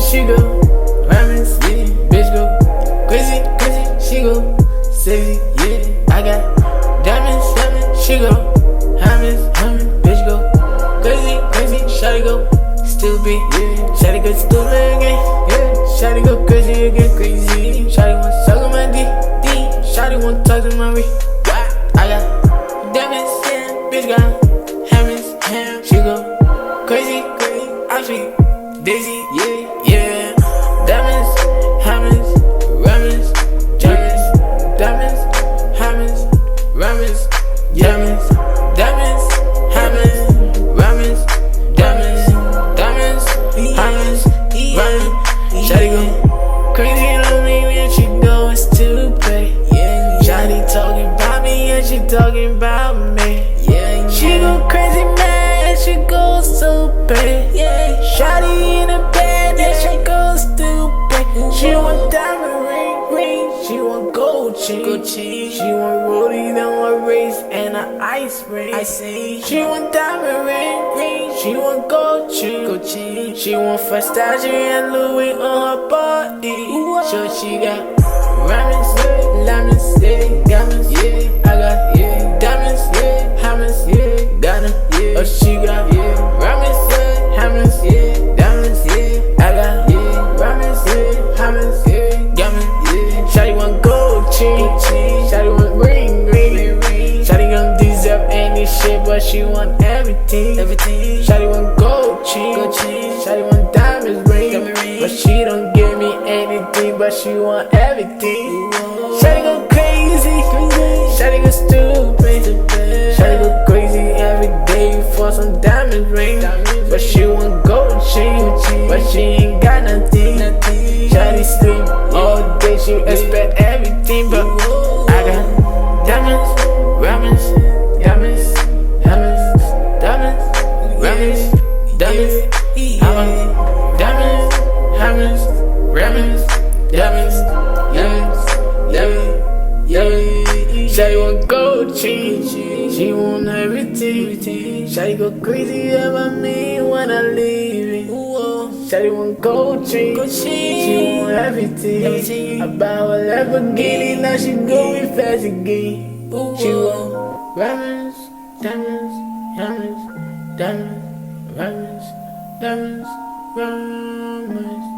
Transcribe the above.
she go diamonds, yeah. Bitch go crazy, crazy, she go sexy, yeah. I got diamonds, diamonds, she go diamonds, diamonds. Bitch go crazy, crazy, shawty go stupid, yeah. Shawty go stupid again, yeah. Shawty go crazy again, crazy. Shawty wanna suck on my D. Shawty wanna talk to my wrist. I got diamonds, yeah. Bitch got diamonds, yeah. She go crazy, crazy. I see Daisy, yeah, yeah. Diamonds, diamonds, diamonds, diamonds, diamonds, diamonds, diamonds, diamonds, diamonds, diamonds, diamonds, diamonds, diamonds, diamonds. Shawty go crazy on me when she go stupid. Shawty talking about me and she talking about me. She go crazy mad and she go stupid. Shawty in the bed and she go stupid. She want diamond ring, she want gold chain. She want rollie down her waist and an ice ring. She want diamond ring, she want gold chain. She want Versace and Louis on her body. So she got diamonds, diamonds, yeah, diamonds, yeah. I got diamonds, yeah, diamonds, yeah, got them, yeah. Oh, she got diamonds, yeah, diamonds, yeah, diamonds, yeah. I got diamonds, yeah, diamonds, yeah, diamonds, yeah. Shawty want gold chain, shawty want ring. Shawty don't deserve any shit, but she want everything. Shawty want gold chain, shawty want diamonds ring, but she don't give me anything, but she want everything. Shawty go crazy, shawty go stupid. Shawty go crazy every day for some diamond ring, but she want gold chain, but she ain't got nothing. Shawty sleep all day, she expect everything, but I got diamonds, diamonds, diamonds, diamonds, diamonds, diamonds, diamonds, diamonds, diamonds, diamonds, diamonds, diamonds, diamonds. Shawty want gold chain, she want everything. Shawty go crazy about me when I leave it. Shawty want gold chain, she want everything. About a Lamborghini, now she going fast again. She want diamonds, diamonds, diamonds, diamonds, diamonds, diamonds, diamonds.